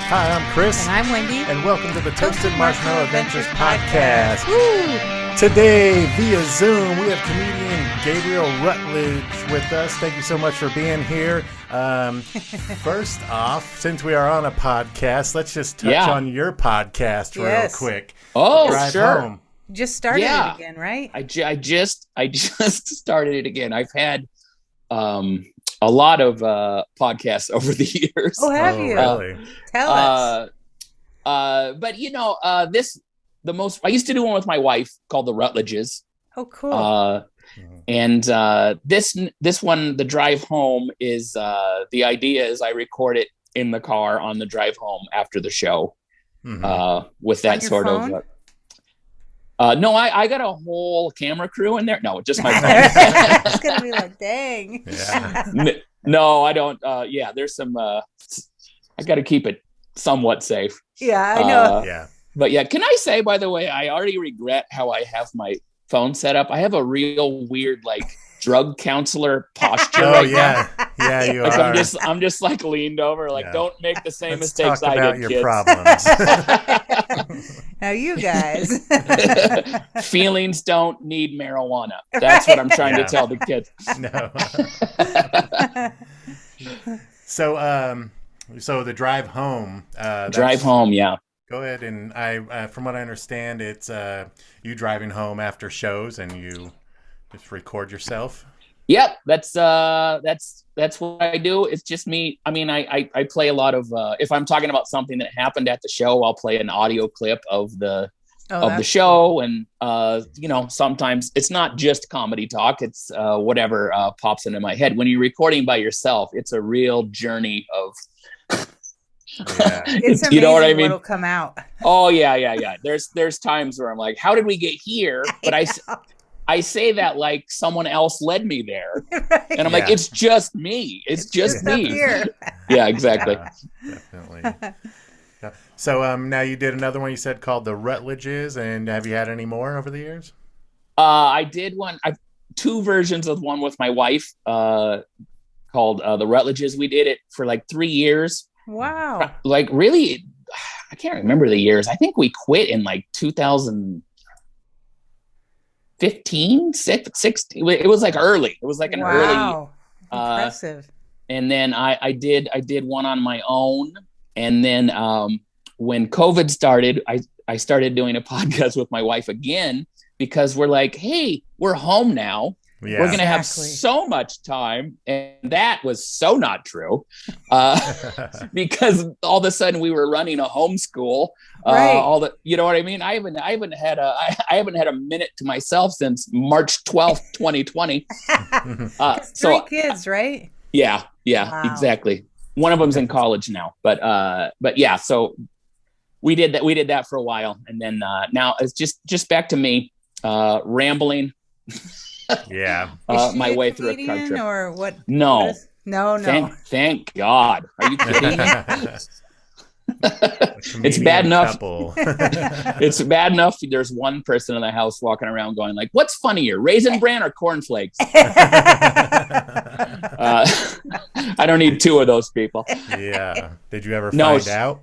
Hi, I'm Chris. And I'm Wendy. And welcome to the Toasted Marshmallow Adventures Podcast. Woo! Today, via Zoom, we have comedian Gabriel Rutledge with us. Thank you so much for being here. First off, since we are on a podcast, let's just touch on your podcast real quick. Oh, Drive sure. Home. Just started it again, right? I just started it again. I've had a lot of podcasts over the years. Oh, have you? Really? Tell us. But you know, I used to do one with my wife called the Rutledges. Oh, cool. And this one, the drive home, is the idea is I record it in the car on the drive home after the show. With that sort phone? of. No, I got a whole camera crew in there. No, just my phone. It's gonna be like, dang. Yeah. No, I don't. There's some. I got to keep it somewhat safe. Yeah, I know. Yeah. But yeah, can I say, by the way, I already regret how I have my phone set up. I have a real weird, like, drug counselor posture. Oh, right yeah. now. Yeah, you Like are. I'm just like leaned over, like, don't make the same Let's mistakes talk I about did, your kids. problems. Now you guys. Feelings don't need marijuana. That's what I'm trying to tell the kids. No. So the drive home. Drive home, yeah. Go ahead, and I from what I understand, it's you driving home after shows, and you just record yourself. Yep, that's what I do. It's just me. I mean, I play a lot of. If I'm talking about something that happened at the show, I'll play an audio clip of the show, and you know, sometimes it's not just comedy talk. It's whatever pops into my head. When you're recording by yourself, it's a real journey of. Yeah. It's amazing you know what I mean? What'll come out. Oh yeah. There's times where I'm like, how did we get here? But I say that like someone else led me there. Right. And I'm like, it's just me. It's just me. Up here. Yeah, exactly. Yeah, definitely. Yeah. So now you did another one you said called the Rutledges, and have you had any more over the years? I did one. I've two versions of one with my wife called the Rutledges. We did it for like 3 years. Wow. Like really, I can't remember the years. I think we quit in like 2015, 16. It was like early. It was like an early. Impressive. And then I did one on my own. And then when COVID started, I started doing a podcast with my wife again, because we're like, hey, we're home now. Yeah. We're going to have so much time. And that was so not true because all of a sudden we were running a homeschool. Right. You know what I mean? I haven't had a minute to myself since March 12th, 2020. Three kids, right? Yeah, Wow. exactly. One of them's in college now, but yeah, so we did that for a while. And then now it's just back to me rambling. Yeah. My way through a car trip. Or what? No. No. Thank God. Are you kidding me? It's bad enough. It's bad enough. There's one person in the house walking around going like, "What's funnier, Raisin Bran or cornflakes?" I don't need two of those people. Yeah. Did you ever find out?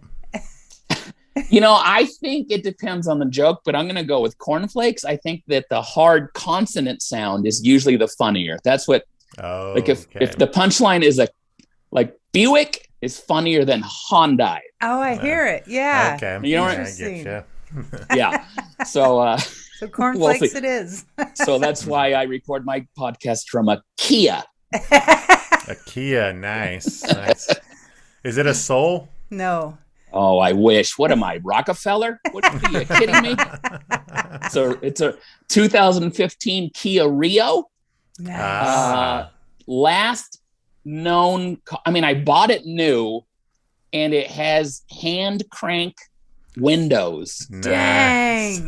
You know, I think it depends on the joke, but I'm going to go with cornflakes. I think that the hard consonant sound is usually the funnier. That's what, if the punchline is like Buick is funnier than Hyundai. Oh, I hear it. Yeah. Okay. You know what I get you. Yeah. So cornflakes it is. So that's why I record my podcast from a Kia. A Kia. Nice. Is it a Soul? No. Oh, I wish. What am I, Rockefeller? What are you kidding me? So it's a 2015 Kia Rio. Nice. Last known. I mean, I bought it new, and it has hand crank windows. Dang.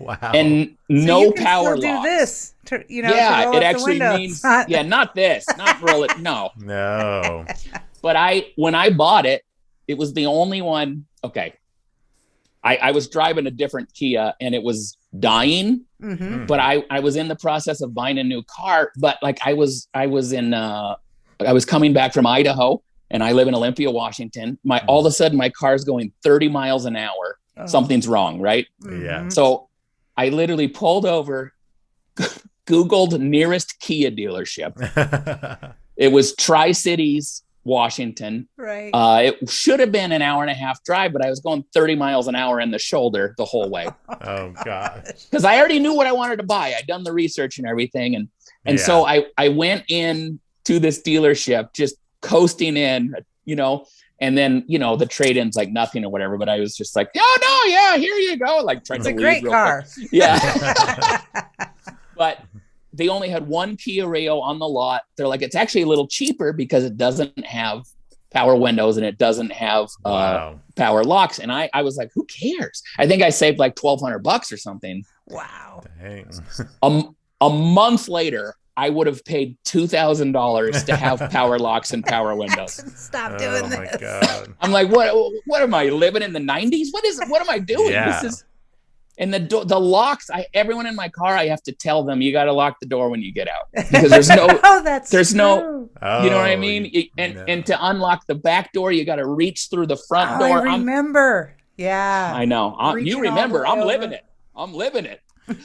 Wow. And no power lock. Do this. Yeah, it actually means. Yeah, not this. Not roll it. No. No. But when I bought it. It was the only one. Okay. I was driving a different Kia and it was dying, but I was in the process of buying a new car. But like I was coming back from Idaho and I live in Olympia, Washington. All of a sudden my car's going 30 miles an hour. Oh. Something's wrong, right? Yeah. So I literally pulled over, Googled nearest Kia dealership. It was Tri-Cities, Washington. Right. It should have been an hour and a half drive, but I was going 30 miles an hour in the shoulder the whole way. Oh gosh. Because I already knew what I wanted to buy. I'd done the research and everything. And so I went in to this dealership, just coasting in, and then, the trade-in's like nothing or whatever, but I was just like, oh no, yeah, here you go. Like trying to leave. It's a great car. Quick. Yeah. But they only had one Kia Rio on the lot. They're like, it's actually a little cheaper because it doesn't have power windows and it doesn't have power locks. And I was like, who cares? I think I saved like $1,200 or something. Wow. Dang. A month later, I would have paid $2,000 to have power locks and power windows. Stop doing this. My God. I'm like, what am I living in the 90s? What am I doing? Yeah. And the locks, everyone in my car, I have to tell them, you got to lock the door when you get out, because there's no, no, you know what I mean? And to unlock the back door, you got to reach through the front door. I remember. Yeah. I know. You remember, I'm living it. I'm living it.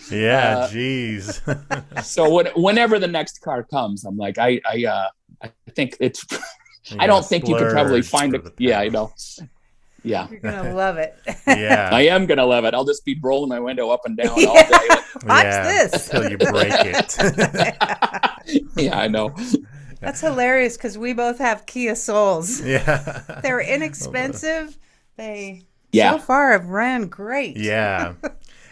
Yeah. Geez. So whenever the next car comes, I'm like, I think it's, I don't think you could probably find it. Yeah, I know. Yeah. You're going to love it. Yeah. I am going to love it. I'll just be rolling my window up and down all day. Watch this. Until you break it. Yeah, I know. That's hilarious because we both have Kia Souls. Yeah. They're inexpensive. They so far have ran great. Yeah.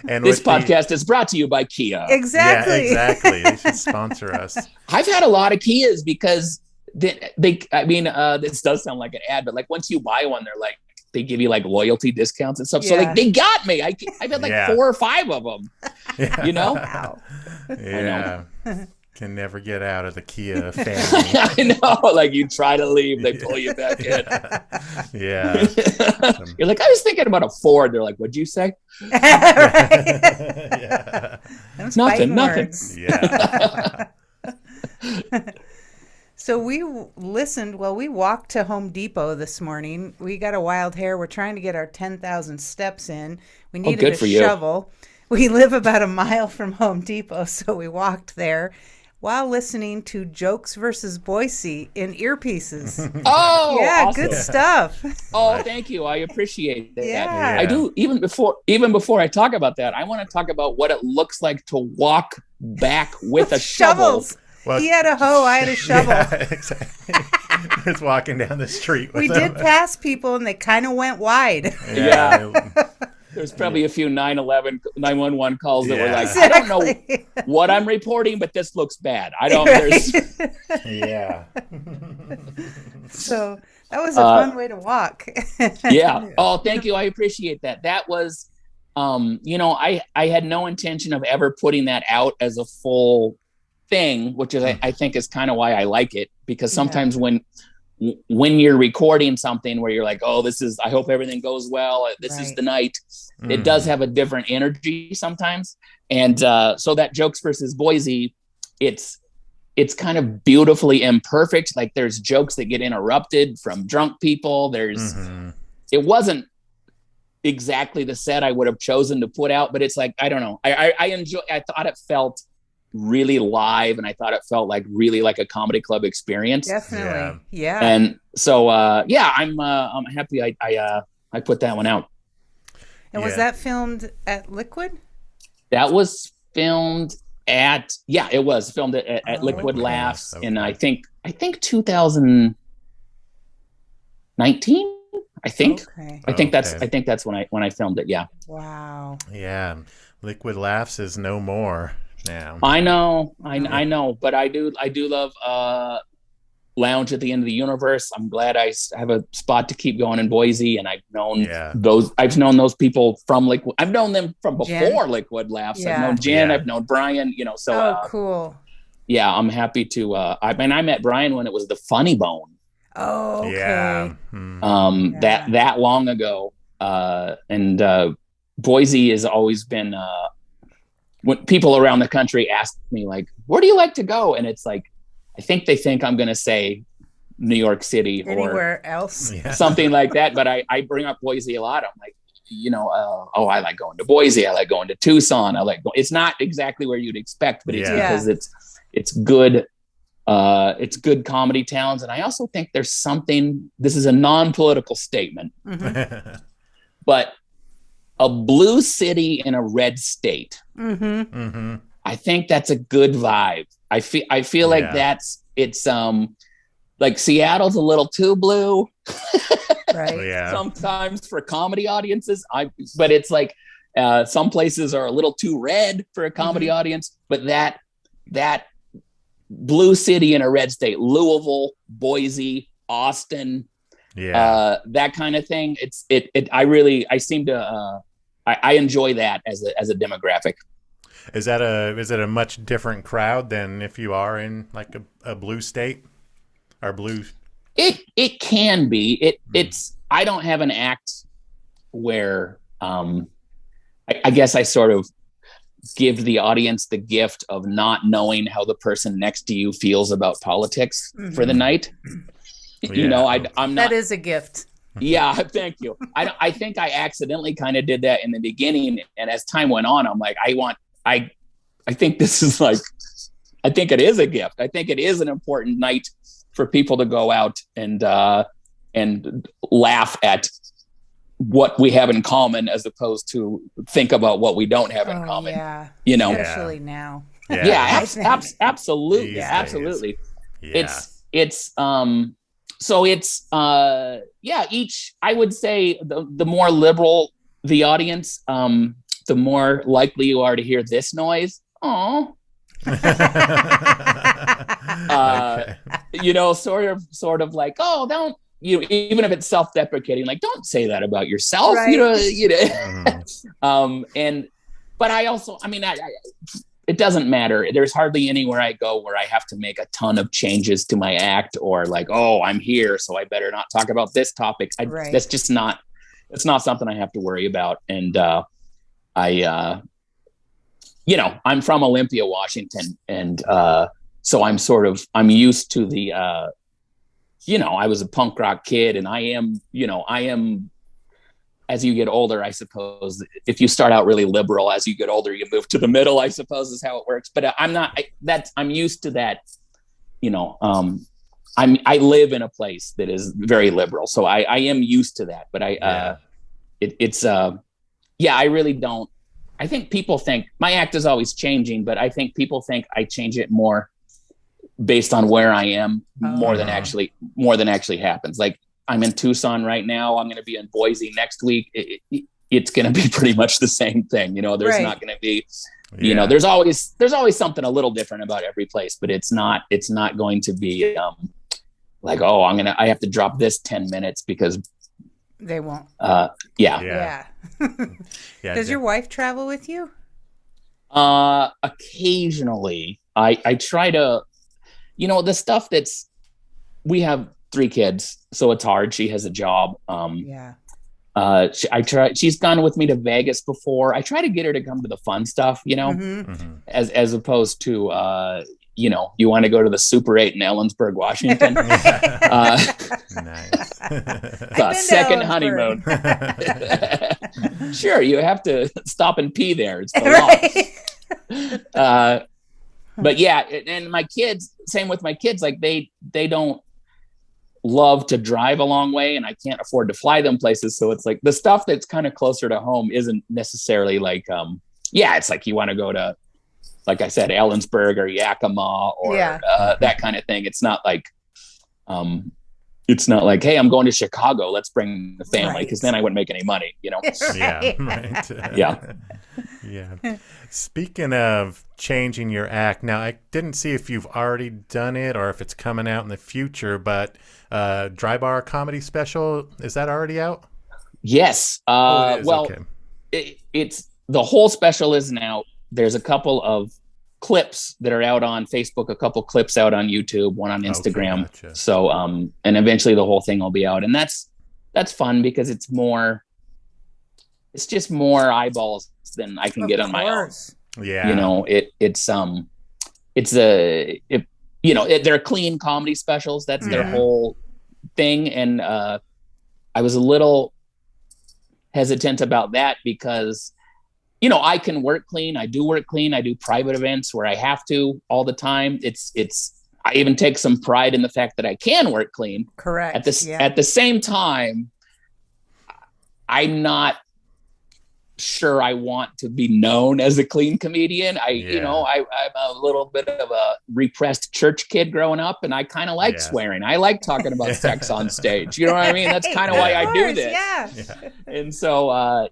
And this podcast is brought to you by Kia. Exactly. Yeah, exactly. They should sponsor us. I've had a lot of Kias because this does sound like an ad, but like once you buy one, they're like, they give you like loyalty discounts and stuff. Yeah. So like they got me. I've had like 4 or 5 of them, Wow. Yeah. Can never get out of the Kia family. I know. Like you try to leave, they pull you back in. Yeah. You're like, I was thinking about a Ford. They're like, what'd you say? Yeah. Nothing. Yeah. So we walked to Home Depot this morning. We got a wild hair. We're trying to get our 10,000 steps in. We needed a shovel. We live about a mile from Home Depot, so we walked there while listening to Jokes versus Boise in earpieces. Oh, yeah, awesome. Good stuff. Oh, thank you. I appreciate that. Yeah. I do. Even before I talk about that, I want to talk about what it looks like to walk back with a shovel. Well, he had a hoe, I had a shovel. Yeah, exactly. Just walking down the street with We did pass people, and they kind of went wide. Yeah. There's probably a few 911 calls that were like, I don't know what I'm reporting, but this looks bad. I don't. Right? Yeah. So that was a fun way to walk. Yeah. Oh, thank you. I appreciate that. That was, I had no intention of ever putting that out as a full thing, which is I think is kind of why I like it, because sometimes when you're recording something where you're like, oh, I hope everything goes well, this is the night, it does have a different energy sometimes. And so that Jokes versus Boise, it's kind of beautifully imperfect. Like there's jokes that get interrupted from drunk people. It wasn't exactly the set I would have chosen to put out, but it's like, I don't know. I thought it felt really live, and I thought it felt like really like a comedy club experience. Definitely. Yeah. And so I'm happy I put that one out. And was that filmed at Liquid? That was filmed at it was filmed at Liquid Laughs in I think 2019. I think. Okay. I think that's when I filmed it. Yeah. Wow. Yeah. Liquid Laughs is no more now. I know, but I do love Lounge at the End of the Universe. I'm glad I have a spot to keep going in Boise, and I've known those people from Liquid. I've known them from before Liquid Laughs. I've known Jen, I've known Brian. Cool. Yeah, I'm happy to. I met Brian when it was the Funny Bone. Oh, okay. Yeah. That long ago, and Boise has always been. When people around the country ask me, like, where do you like to go? And it's like, I think they think I'm going to say New York City anywhere else, something like that. But I bring up Boise a lot. I'm like, I like going to Boise. I like going to Tucson. It's not exactly where you'd expect, but it's because it's good. It's good comedy towns. And I also think there's something, this is a non-political statement, but a blue city in a red state. I think that's a good vibe. I feel like it's like Seattle's a little too blue. Right. Sometimes for comedy audiences, but it's like some places are a little too red for a comedy audience, but that blue city in a red state, Louisville, Boise, Austin, that kind of thing. I enjoy that as a demographic. Is it a much different crowd than if you are in like a blue state or blue? It can be. It's I don't have an act where I guess I sort of give the audience the gift of not knowing how the person next to you feels about politics for the night. I'm not. That is a gift. Yeah, thank you. I think I accidentally kind of did that in the beginning, and as time went on, I'm like, I think this is like, I think it is a gift. I think it is an important night for people to go out and laugh at what we have in common, as opposed to think about what we don't have in common. Yeah, especially now. Absolutely, absolutely. Yeah. Each, I would say the more liberal the audience, the more likely you are to hear this noise. Oh. Sort of like, oh, don't, even if it's self-deprecating, like, don't say that about yourself, right. But I also, it doesn't matter. There's hardly anywhere I go where I have to make a ton of changes to my act, or like, oh, I'm here, so I better not talk about this topic. Right. That's just not, it's not something I have to worry about. And I'm from Olympia, Washington. And so I'm used to the, I was a punk rock kid, and I am, as you get older, I suppose, if you start out really liberal, as you get older, you move to the middle, I suppose is how it works. But I'm used to that, I live in a place that is very liberal. So I am used to that, but I really don't. I think people think my act is always changing, but I think people think I change it more based on where I am more than actually happens. Like, I'm in Tucson right now. I'm going to be in Boise next week. It's going to be pretty much the same thing. There's not going to be, there's always something a little different about every place, but it's not going to be like, oh, I have to drop this 10 minutes because they won't. Yeah. Does your wife travel with you? Occasionally. I try to, the stuff we have 3 kids, so it's hard. She has a job. She's gone with me to Vegas before. I try to get her to come to the fun stuff, as opposed to, you want to go to the Super 8 in Ellensburg, Washington. Nice. Second honeymoon. Sure, you have to stop and pee there. It's the law. But yeah, and my kids, same with my kids, like they don't love to drive a long way, and I can't afford to fly them places. So it's like the stuff that's kind of closer to home isn't necessarily like, it's like you want to go to, like I said, Ellensburg or Yakima or that kind of thing. It's not like, hey, I'm going to Chicago, let's bring the family, because then I wouldn't make any money, Yeah. Speaking of changing your act, now I didn't see if you've already done it or if it's coming out in the future, but Dry Bar comedy special, is that already out? Yes. It's the whole special isn't out. There's a couple of clips that are out on Facebook, a couple clips out on YouTube, one on Instagram. Okay, gotcha. So, and eventually the whole thing will be out, and that's fun because it's just more eyeballs than I can get on my own. Yeah. they're clean comedy specials. That's their whole thing. And I was a little hesitant about that because, I can work clean. I do work clean. I do private events where I have to all the time. I even take some pride in the fact that I can work clean. Correct. At the same time, I'm not sure I want to be known as a clean comedian. I'm a little bit of a repressed church kid growing up, and I kind of like swearing. I like talking about sex on stage. You know what I mean? That's kind of why I do this. Yeah. And so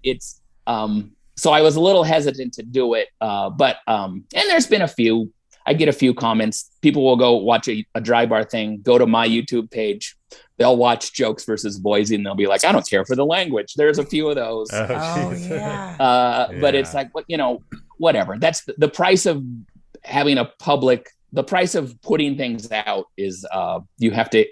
so I was a little hesitant to do it. But and there's been I get a few comments. People will go watch a dry bar thing, go to my YouTube page. They'll watch Jokes versus Boise, and they'll be like, I don't care for the language. There's a few of those. But it's like, whatever. That's the price of having the price of putting things out is you have to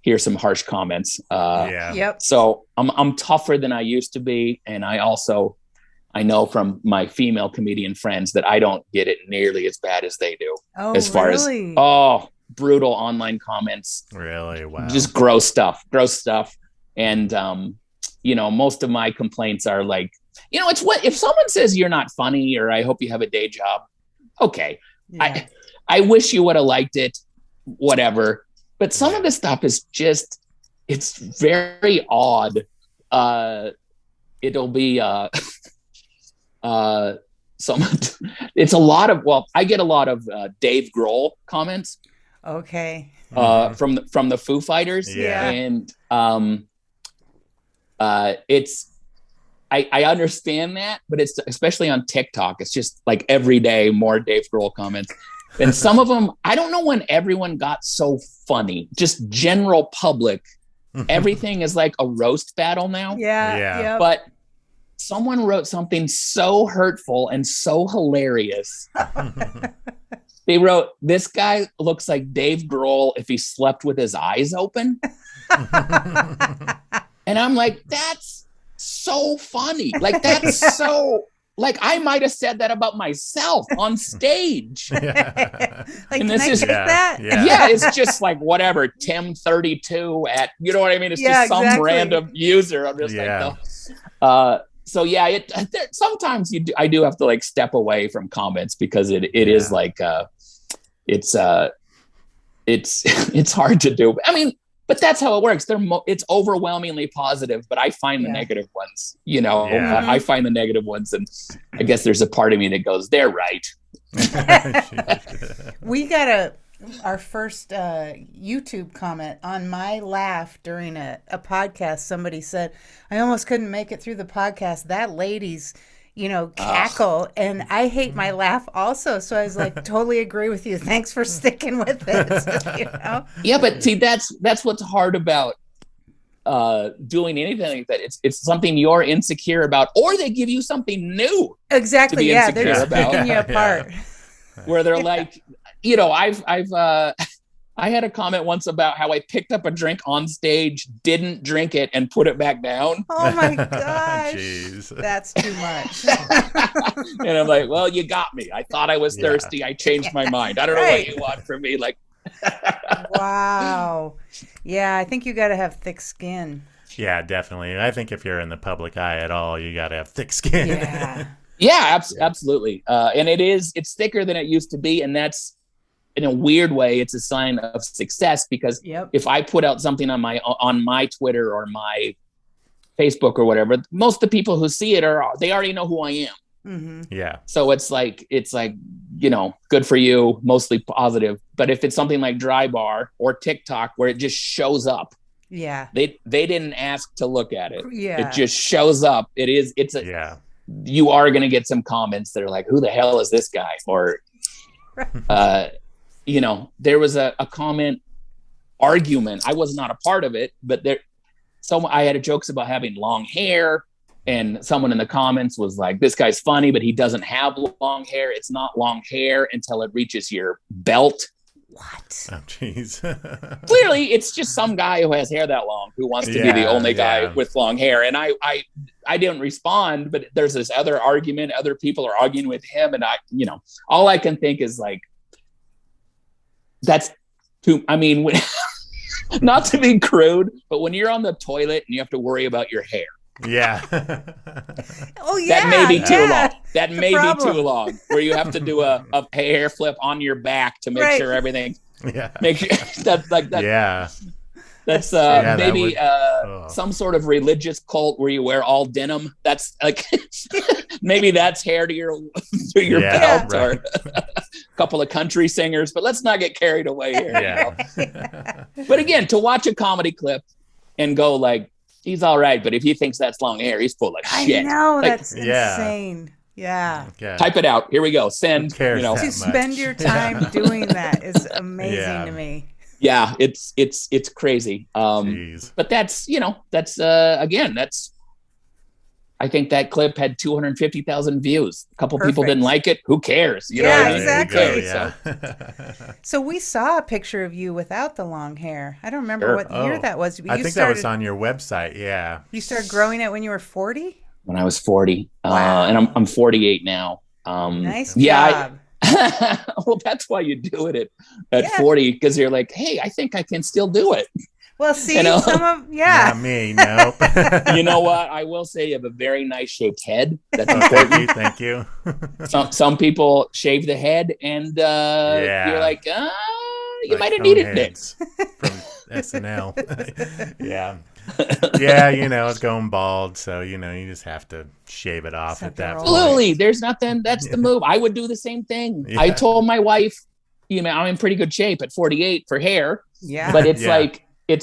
hear some harsh comments. So I'm tougher than I used to be. And I know from my female comedian friends that I don't get it nearly as bad as they do. As far as brutal online comments. Really? Wow. Just gross stuff. And, most of my complaints are like, it's what, if someone says you're not funny or I hope you have a day job. Okay. Yeah. I wish you would have liked it, whatever. But some of the stuff is just, it's very odd. It'll be, it's a lot of, I get a lot of Dave Grohl comments. Okay. From the Foo Fighters. Yeah. And it's I understand that, but it's especially on TikTok, it's just like every day more Dave Grohl comments. And some of them, I don't know when everyone got so funny, just general public. Everything is like a roast battle now. Yeah. But someone wrote something so hurtful and so hilarious. They wrote, this guy looks like Dave Grohl if he slept with his eyes open. And I'm like, that's so funny. Like, that's so, like, I might have said that about myself on stage. Like, and this is that? Yeah, it's just like, whatever, Tim32 at, you know what I mean? It's just some random user. I'm just like, no. So sometimes I do have to like step away from comments because it is like, it's hard to do. I mean, but that's how it works. It's overwhelmingly positive, but I find the negative ones, I find the negative ones. And I guess there's a part of me that goes, they're right. We got our first YouTube comment on my laugh during a podcast. Somebody said, I almost couldn't make it through the podcast. That lady's, cackle. And I hate my laugh also. So I was like, totally agree with you. Thanks for sticking with it. Yeah, but see, that's what's hard about doing anything like that. It's something you're insecure about, or they give you something new. Exactly. Yeah, they're just picking you apart. Where they're like, I had a comment once about how I picked up a drink on stage, didn't drink it, and put it back down. Oh my gosh. Jeez. That's too much. And I'm like, well, you got me. I thought I was thirsty. I changed my mind. I don't know what you want from me. Like, wow. Yeah, I think you got to have thick skin. Yeah, definitely. I think if you're in the public eye at all, you got to have thick skin. Yeah, absolutely. And it's thicker than it used to be. And that's, in a weird way, it's a sign of success because if I put out something on my Twitter or my Facebook or whatever, most of the people who see it they already know who I am. Mm-hmm. Yeah. So it's like, good for you, mostly positive. But if it's something like Dry Bar or TikTok where it just shows up, they didn't ask to look at it. Yeah. It just shows up. You are going to get some comments that are like, who the hell is this guy? Or, there was a comment argument. I was not a part of it, but I had jokes about having long hair, and someone in the comments was like, this guy's funny, but he doesn't have long hair. It's not long hair until it reaches your belt. What? Oh, jeez. Clearly, it's just some guy who has hair that long who wants to be the only guy with long hair. And I didn't respond, but there's this other argument. Other people are arguing with him. And all I can think is like, that's too, I mean, not to be crude, but when you're on the toilet and you have to worry about your hair. Yeah. Oh yeah. That may be too long. That may be too long. Where you have to do a hair flip on your back to make sure everything. Yeah. Make sure that's like that. Yeah. That's maybe some sort of religious cult where you wear all denim. That's like maybe that's hair to your belt, or a couple of country singers. But let's not get carried away here. Yeah. But again, to watch a comedy clip and go like, he's all right, but if he thinks that's long hair, he's full of shit. I know, that's insane. Yeah. Type it out. Here we go. Send. To spend your time doing that is amazing to me. Yeah, it's crazy. But that's again, I think that clip had 250,000 views. A couple people didn't like it. Who cares? You know what I mean? Exactly. Yeah. So we saw a picture of you without the long hair. I don't remember what year that was. I think that was on your website. Yeah. You started growing it when you were 40? When I was 40. Wow. And I'm 48 now. Nice job. Well, that's why you do it at 40, because you're like, hey, I think I can still do it. Well, see, not me, no. You know what? I will say you have a very nice shaped head. That's important. Thank you. Some people shave the head, and you're like, you might have needed it. From SNL. Yeah. Yeah, it's going bald, so you just have to shave it off at that point. Absolutely. There's nothing. That's the move. I would do the same thing. Yeah. I told my wife, I'm in pretty good shape at 48 for hair. Yeah. But it's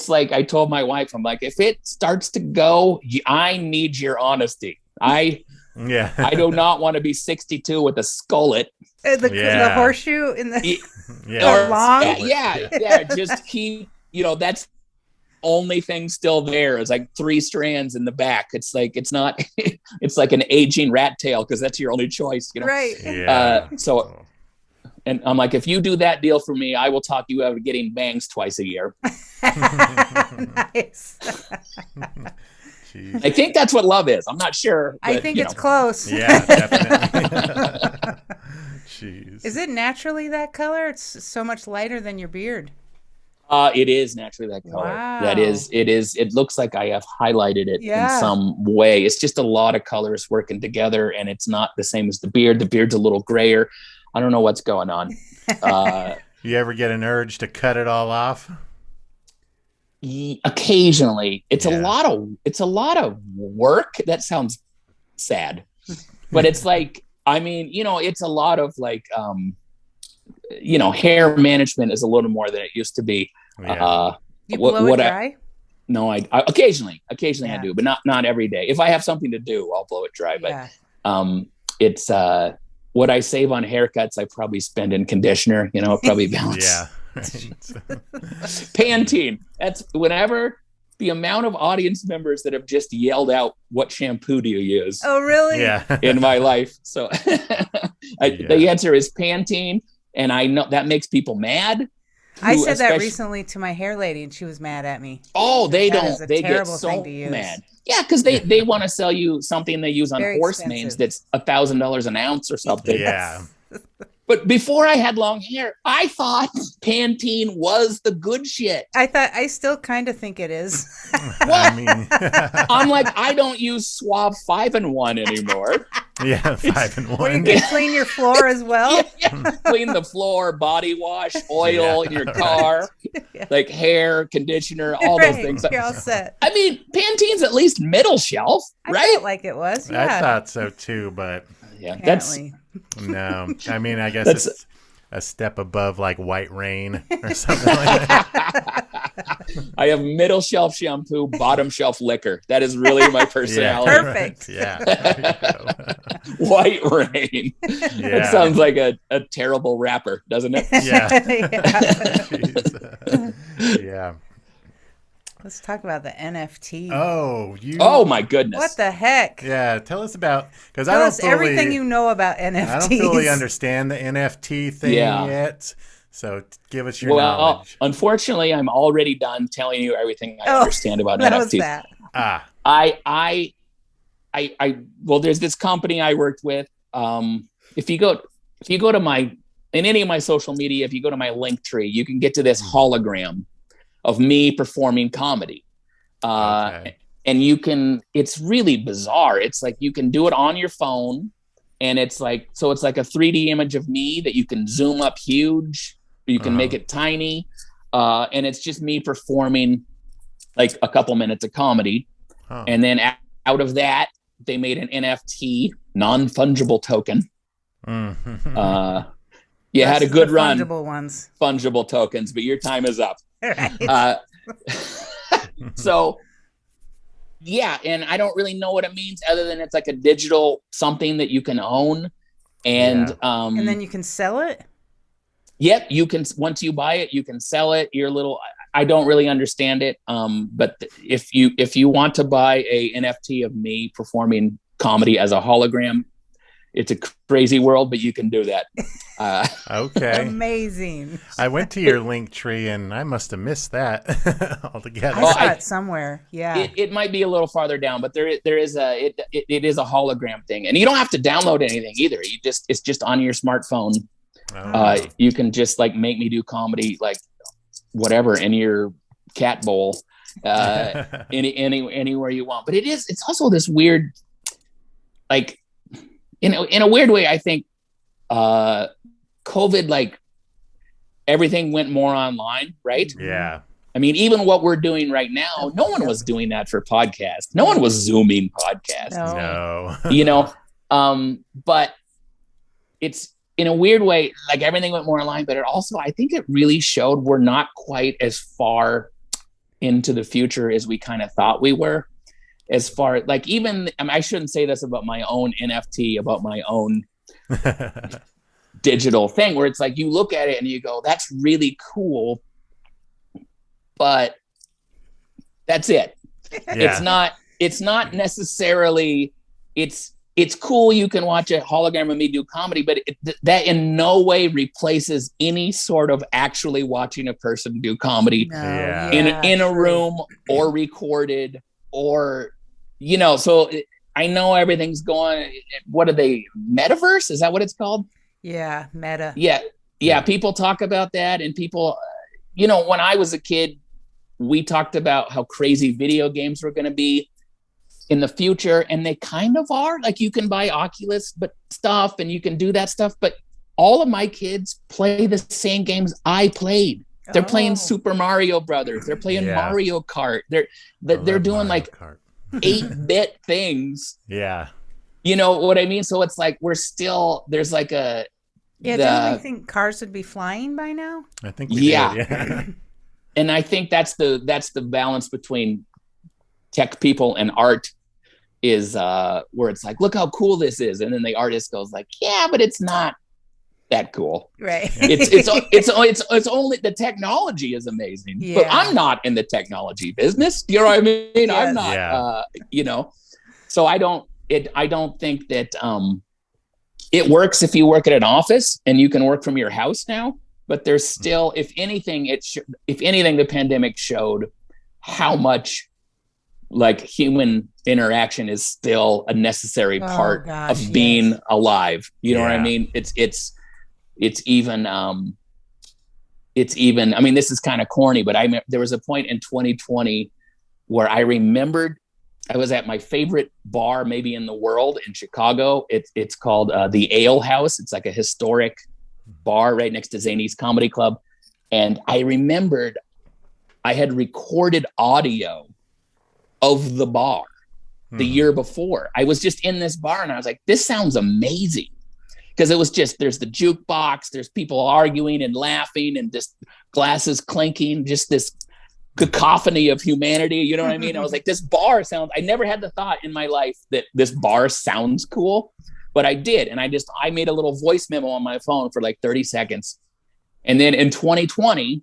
like I told my wife, I'm like, if it starts to go, I need your honesty. I do not want to be 62 with a skullet. The horseshoe in the long. Yeah. Just keep, that's only thing still there is like 3 strands in the back. It's like, it's not, it's like an aging rat tail, because that's your only choice, Right. Yeah. And I'm like, if you do that deal for me, I will talk you out of getting bangs twice a year. Nice. I think that's what love is. I'm not sure. But, I think it's close. Yeah, definitely. Jeez. Is it naturally that color? It's so much lighter than your beard. It is naturally that color. Wow. That is. It looks like I have highlighted it in some way. It's just a lot of colors working together, and it's not the same as the beard. The beard's a little grayer. I don't know what's going on. You ever get an urge to cut it all off? Occasionally. It's a lot of work. That sounds sad. But it's like, it's a lot of like hair management is a little more than it used to be. Yeah. You blow it dry? No, I occasionally I do, but not every day. If I have something to do, I'll blow it dry. But it's what I save on haircuts, I probably spend in conditioner. Probably balance. Yeah. Pantene. That's whenever the amount of audience members that have just yelled out, "What shampoo do you use?" Oh, really? Yeah. In my life. So the answer is Pantene. And I know that makes people mad. I said that recently to my hair lady, and she was mad at me. Oh, they don't. They get so mad. Yeah, because they want to sell you something they use on horse manes that's $1,000 an ounce or something. Yeah. But before I had long hair, I thought Pantene was the good shit. I still kind of think it is. What? I'm like, I don't use Suave 5-in-1 anymore. Yeah, 5-in-1. Where you can clean your floor as well. Clean the floor, body wash, oil in your car, like hair, conditioner, all those things. You're all set. I mean, Pantene's at least middle shelf, right? I felt like it was. Yeah. I thought so too, but apparently. No. I mean, I guess it's a step above like White Rain or something like that. I have middle shelf shampoo, bottom shelf liquor. That is really my personality. Perfect. Yeah. There you go. White Rain. Yeah. That sounds like a terrible rapper, doesn't it? Yeah. Yeah. Let's talk about the NFT. Oh my goodness! What the heck? Yeah, tell us about because Tell us everything you know about NFTs. I don't fully understand the NFT thing yet. So give us your knowledge. Unfortunately, I'm already done telling you everything I understand about NFTs. That. Well, there's this company I worked with. If you go to my in any of my social media, if you go to my link tree, you can get to this hologram of me performing comedy. Okay. And it's really bizarre. It's like you can do it on your phone, and it's like a 3D image of me that you can zoom up huge, or you can make it tiny. And it's just me performing like a couple minutes of comedy. And then out of that, they made an NFT, non-fungible token. Had a good run. Fungible tokens, but your time is up. Right. So, yeah, and I don't really know what it means other than it's like a digital something that you can own, and then you can sell it. Yep, you can. Once you buy it, you can sell it. I don't really understand it, but if you want to buy a NFT of me performing comedy as a hologram, it's a crazy world, but you can do that. Okay. Amazing. I went to your link tree and I must have missed that altogether. I saw it somewhere. Yeah. It might be a little farther down, but it is a hologram thing, and you don't have to download anything either. It's just on your smartphone. You can just like make me do comedy, like whatever, in your cat bowl, anywhere you want. But it's also this weird, like, in a weird way, I think COVID, like, everything went more online, right? Yeah. I mean, even what we're doing right now, no one was doing that for podcasts. No one was Zooming podcasts. No. But it's, in a weird way, like, everything went more online, but it also, I think it really showed we're not quite as far into the future as we kind of thought we were. As far, like, even, I mean, I shouldn't say this about my own NFT, about my own digital thing, where it's like, you look at it and you go, that's really cool, but that's it. Yeah. It's not necessarily, it's cool. You can watch a hologram of me do comedy, but that in no way replaces any sort of actually watching a person do comedy in a room or recorded, or, so I know everything's going, what are they, metaverse? Is that what it's called? Yeah. Meta. Yeah. People talk about that, and people, when I was a kid, we talked about how crazy video games were going to be in the future, and they kind of are. Like, you can buy Oculus stuff and you can do that stuff, but all of my kids play the same games I played. They're playing Super Mario Brothers. They're playing Mario Kart. They're doing like 8-bit things. Yeah. You know what I mean? So it's like, there's like a... Yeah, don't we think cars would be flying by now? I think we did, yeah. And I think that's the balance between tech people and art, is where it's like, look how cool this is, and then the artist goes like, yeah, but it's not that cool. Right. It's only, the technology is amazing, but I'm not in the technology business. You know what I mean? Yes. I'm not. So I don't think that it works if you work at an office and you can work from your house now. But there's still, if anything, the pandemic showed how much, like, human interaction is still a necessary part of being alive. You know what I mean? It's even, I mean, this is kind of corny, but there was a point in 2020 where I remembered I was at my favorite bar maybe in the world in Chicago. It's called the Ale House. It's like a historic bar right next to Zany's Comedy Club. And I remembered I had recorded audio of the bar the year before. I was just in this bar and I was like, this sounds amazing. Because it was just, there's the jukebox, there's people arguing and laughing and just glasses clinking, just this cacophony of humanity. You know what I mean? I was like, this bar sounds, I never had the thought in my life that this bar sounds cool, but I did. And I made a little voice memo on my phone for like 30 seconds. And then in 2020,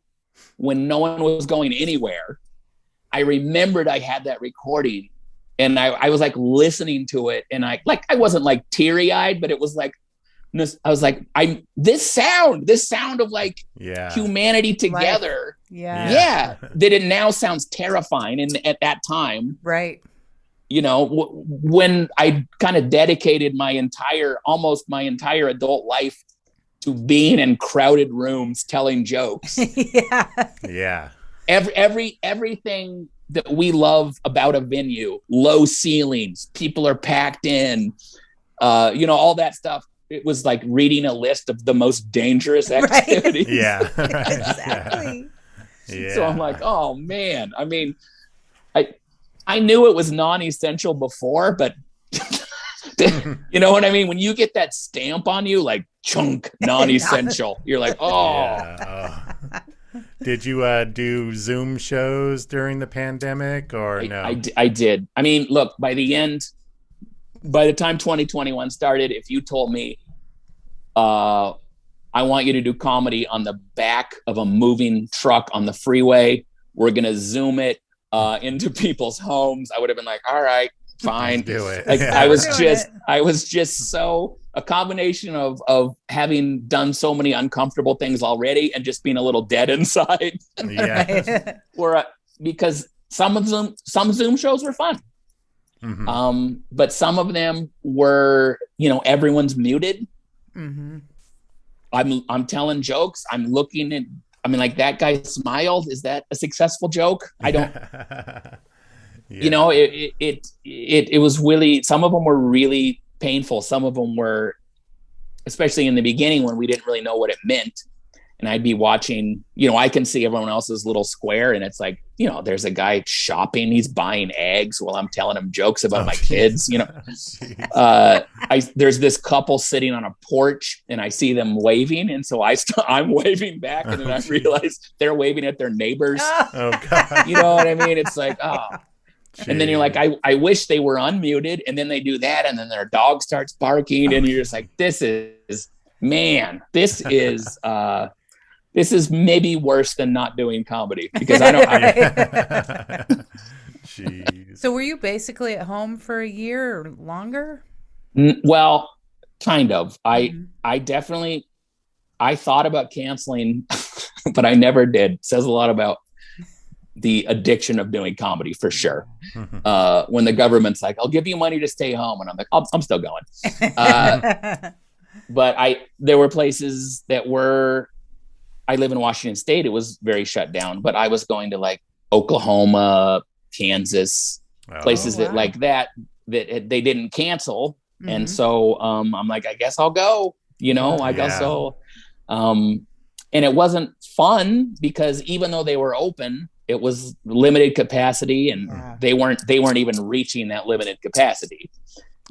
when no one was going anywhere, I remembered I had that recording, and I was like listening to it, and I wasn't like teary eyed, but it was like, I was like, this sound of like humanity together. Yeah. That it now sounds terrifying. And at that time, right. When I kind of dedicated almost my entire adult life to being in crowded rooms telling jokes. Yeah. Everything that we love about a venue, low ceilings, people are packed in, all that stuff. It was like reading a list of the most dangerous activities. Right. Yeah. Exactly. Yeah. So I'm like, oh man. I mean, I knew it was non-essential before, but you know what I mean? When you get that stamp on you, like chunk, non-essential, you're like, oh. Yeah. Did you do Zoom shows during the pandemic or no? I did. I mean, look, by the time 2021 started, if you told me, I want you to do comedy on the back of a moving truck on the freeway, we're going to Zoom it into people's homes, I would have been like, all right, fine. Let's do it. Like, I was just so a combination of having done so many uncomfortable things already and just being a little dead inside. Yeah. Because some Zoom shows were fun. Mm-hmm. But some of them were, everyone's muted. Mm-hmm. I'm telling jokes. I'm looking at, like that guy smiled. Is that a successful joke? I don't, Yeah. it was really, some of them were really painful. Some of them were, especially in the beginning when we didn't really know what it meant. And I'd be watching, I can see everyone else's little square and it's like, there's a guy shopping, he's buying eggs while I'm telling him jokes about my kids, there's this couple sitting on a porch and I see them waving. And so I'm waving back and then I realize they're waving at their neighbors. Oh God. You know what I mean? It's like, oh. Jeez. And then you're like, I wish they were unmuted. And then they do that. And then their dog starts barking. And you're just like, this is maybe worse than not doing comedy because I don't. Jeez. So were you basically at home for a year or longer? Well, kind of. I definitely, I thought about canceling, but I never did. It says a lot about the addiction of doing comedy for sure. When the government's like, I'll give you money to stay home. And I'm like, I'm still going. But there were places that were, I live in Washington State. It was very shut down, but I was going to like Oklahoma, Kansas, places that like that they didn't cancel. Mm-hmm. And so I'm like, I guess I'll go, I guess so. And it wasn't fun because even though they were open, it was limited capacity and they weren't even reaching that limited capacity,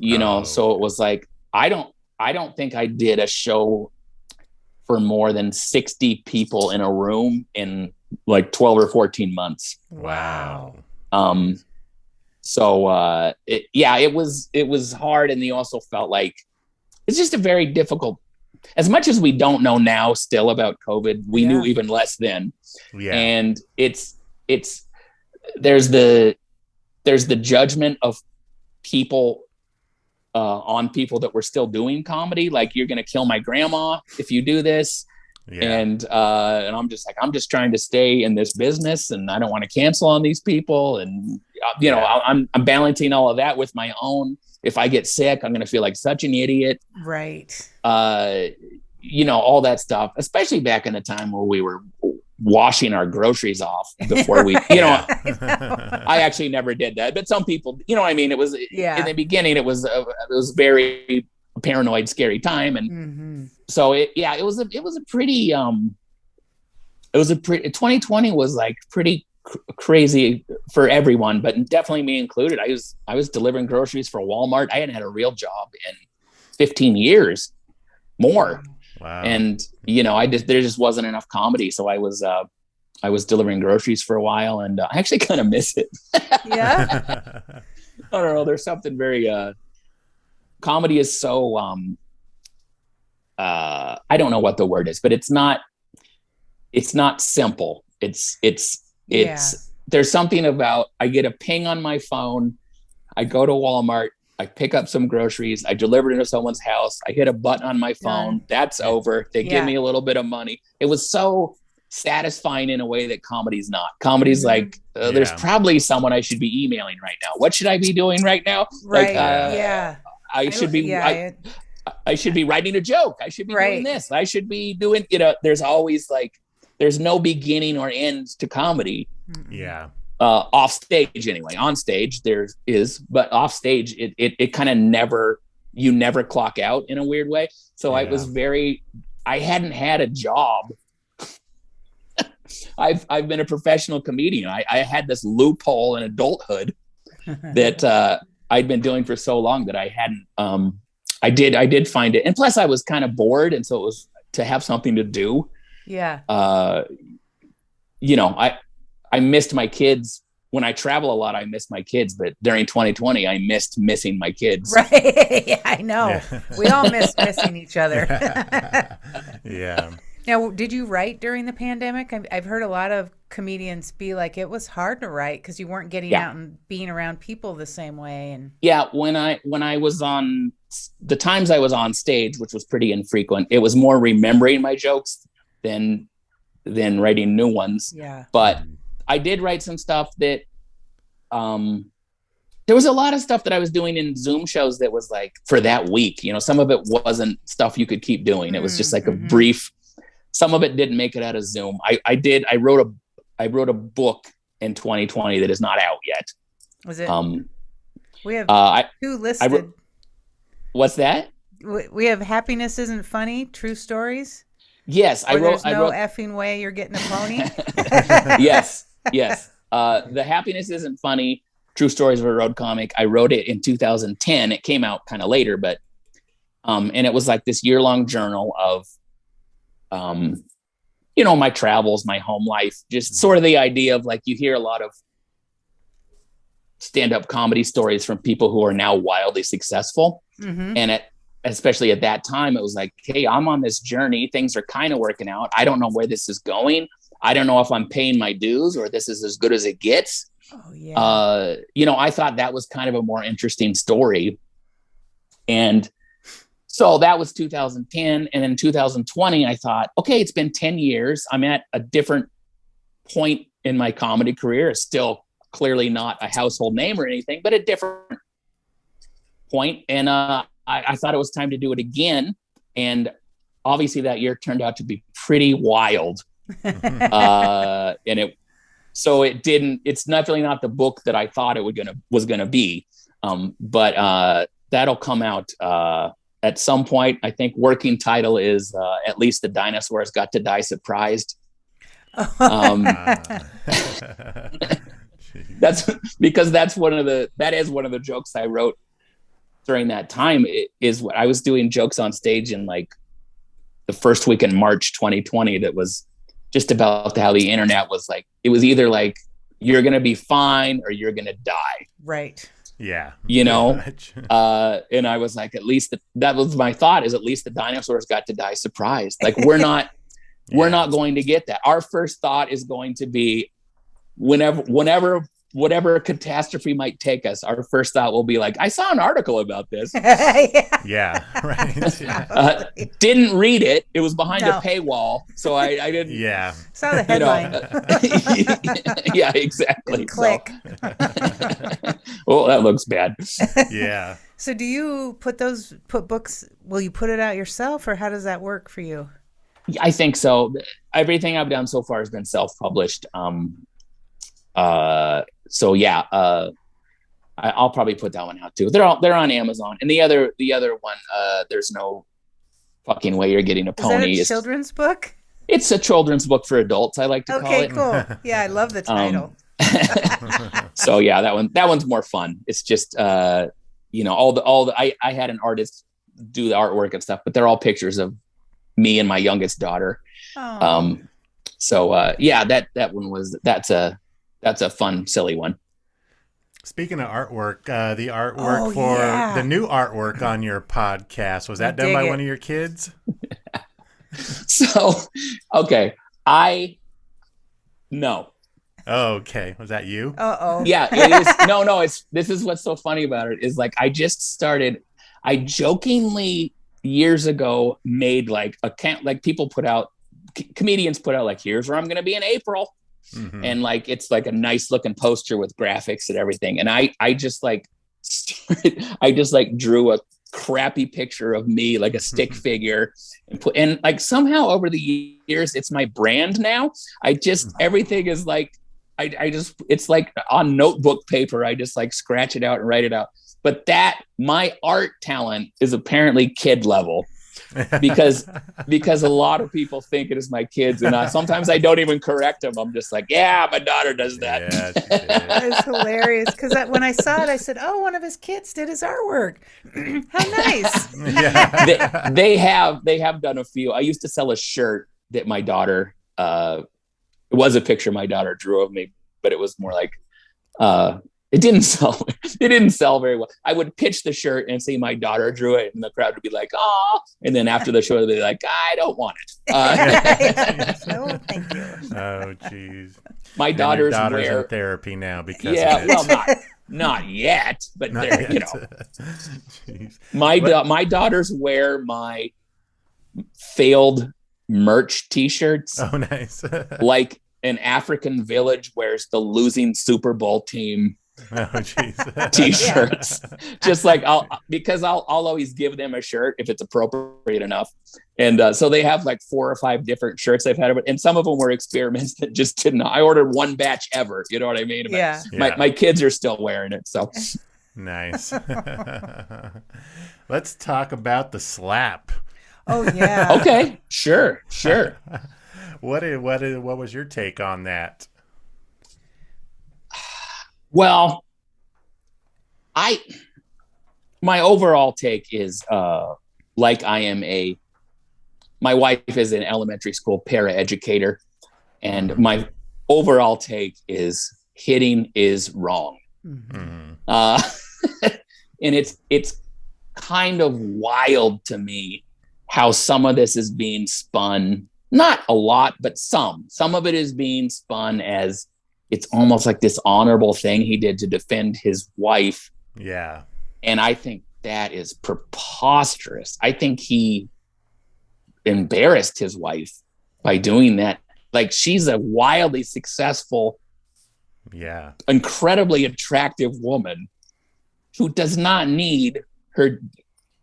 so it was like, I don't think I did a show for more than 60 people in a room in like 12 or 14 months. Wow. So it was hard. And they also felt like it's just a very difficult, as much as we don't know now still about COVID, we knew even less then. Yeah. And there's the judgment of people on people that were still doing comedy. Like, you're going to kill my grandma if you do this. Yeah. And I'm just trying to stay in this business and I don't want to cancel on these people. And, I'm balancing all of that with my own, if I get sick, I'm going to feel like such an idiot. Right. All that stuff, especially back in the time where we were washing our groceries off before we, I actually never did that, but some people, it was in the beginning, it was very paranoid, scary time. And so it was a pretty 2020 was like pretty crazy for everyone, but definitely me included. I was delivering groceries for Walmart. I hadn't had a real job in 15 years more. Wow. And there just wasn't enough comedy, so I was delivering groceries for a while, and I actually kind of miss it. Yeah. I don't know. There's something very comedy is so I don't know what the word is, but it's not simple. It's there's something about, I get a ping on my phone, I go to Walmart, I pick up some groceries, I deliver it to someone's house, I hit a button on my phone, that's over. They give me a little bit of money. It was so satisfying in a way that comedy's not. Comedy's like, there's probably someone I should be emailing right now. What should I be doing right now? Right. I should be. I should be writing a joke. I should be doing this. I should be doing, there's always like, there's no beginning or end to comedy. Yeah. Off stage anyway. On stage there is, but off stage it kind of you never clock out in a weird way. So I hadn't had a job. I've been a professional comedian. I had this loophole in adulthood that I'd been doing for so long that I hadn't. I did find it, and plus I was kind of bored, and so it was to have something to do. Yeah. I missed my kids. When I travel a lot, I miss my kids, but during 2020, I missed missing my kids. Right. Yeah, I know. Yeah. We all miss missing each other. Yeah. Now, did you write during the pandemic? I've heard a lot of comedians be like, it was hard to write because you weren't getting out and being around people the same way. And when I was on the times I was on stage, which was pretty infrequent, it was more remembering my jokes than writing new ones. Yeah. But I did write some stuff that there was a lot of stuff that I was doing in Zoom shows that was like for that week. Some of it wasn't stuff you could keep doing. It was just like a brief. Some of it didn't make it out of Zoom. I wrote a book in 2020 that is not out yet. Was it? We have two listed. What's that? We have Happiness Isn't Funny, True Stories. Yes, There's no effing way you're getting a pony. Yes. The Happiness Isn't Funny, True Stories of a Road Comic. I wrote it in 2010. It came out kind of later, but and it was like this year-long journal of my travels, my home life, just sort of the idea of like, you hear a lot of stand-up comedy stories from people who are now wildly successful. Mm-hmm. And especially at that time, it was like, hey, I'm on this journey. Things are kind of working out. I don't know where this is going. I don't know if I'm paying my dues or this is as good as it gets. Oh, yeah. I thought that was kind of a more interesting story. And so that was 2010. And in 2020, I thought, okay, it's been 10 years. I'm at a different point in my comedy career. It's still clearly not a household name or anything, but a different point. And I thought it was time to do it again. And obviously that year turned out to be pretty wild. It's definitely not the book that I thought it was going to be. But that'll come out at some point. I think working title is At Least the Dinosaurs Got to Die Surprised. That's because that is one of the jokes I wrote during that time. Is what I was doing jokes on stage in like the first week in March 2020 that was just about how the internet was like, it was either like you're gonna be fine or you're gonna die. Right. Yeah. And I was like, that was my thought, is at least the dinosaurs got to die surprised. Like we're not going to get that. Our first thought is going to be whatever catastrophe might take us, our first thought will be like, I saw an article about this. Yeah, right. Yeah. Didn't read it. It was behind a paywall, so I didn't. Yeah. Saw the headline. Yeah, exactly. Click. Well, that looks bad. Yeah. So do you put books, will you put it out yourself, or how does that work for you? I think so. Everything I've done so far has been self-published. So yeah, I'll probably put that one out too. They're on Amazon, and the other one, there's no fucking way you're getting a pony. Is that a children's book? It's a children's book for adults, I like to call it. Okay, cool. Yeah, I love the title. So yeah, that one's more fun. It's just I had an artist do the artwork and stuff, but they're all pictures of me and my youngest daughter. Oh. Yeah, that's a fun, silly one. Speaking of artwork, the artwork the new artwork on your podcast, was that done by one of your kids? So, okay. No. Oh, okay. Was that you? Uh-oh. Yeah, it is. No, this is what's so funny about it is like, I jokingly years ago made like comedians put out like, here's where I'm going to be in April. Mm-hmm. And like, it's like a nice looking poster with graphics and everything. And I just drew crappy picture of me, like a stick figure, and like somehow over the years, it's my brand now. Everything is like, it's like on notebook paper. I just like scratch it out and write it out. But my art talent is apparently kid level. because a lot of people think it is my kids, and sometimes I don't even correct them. I'm just like, yeah, my daughter does that. Yeah, it's hilarious because when I saw it, I said, "Oh, one of his kids did his artwork. How nice!" Yeah. they have done a few. I used to sell a shirt that my daughter. It was a picture my daughter drew of me, but it was more like. It didn't sell. It didn't sell very well. I would pitch the shirt and say my daughter drew it, and the crowd would be like, "Oh!" And then after the show, they'd be like, "I don't want it." No, thank you. Oh, jeez. My daughter's in therapy now because not yet, but my daughters wear my failed merch T-shirts. Oh, nice. Like an African village wears the losing Super Bowl team. Oh, T-shirts. Just like I'll always give them a shirt if it's appropriate enough, and so they have like 4 or 5 different shirts they've had, and some of them were experiments that just didn't. I ordered one batch ever. You know what I mean? My kids are still wearing it. So nice. Let's talk about the slap. Oh yeah. Okay. Sure. What was your take on that? Well, my overall take is like my wife is an elementary school paraeducator, and my overall take is hitting is wrong. Mm-hmm. And it's kind of wild to me how some of this is being spun. Not a lot, but some of it is being spun as it's almost like this honorable thing he did to defend his wife. Yeah. And I think that is preposterous. I think he embarrassed his wife by doing that. Like, she's a wildly successful, incredibly attractive woman who does not need her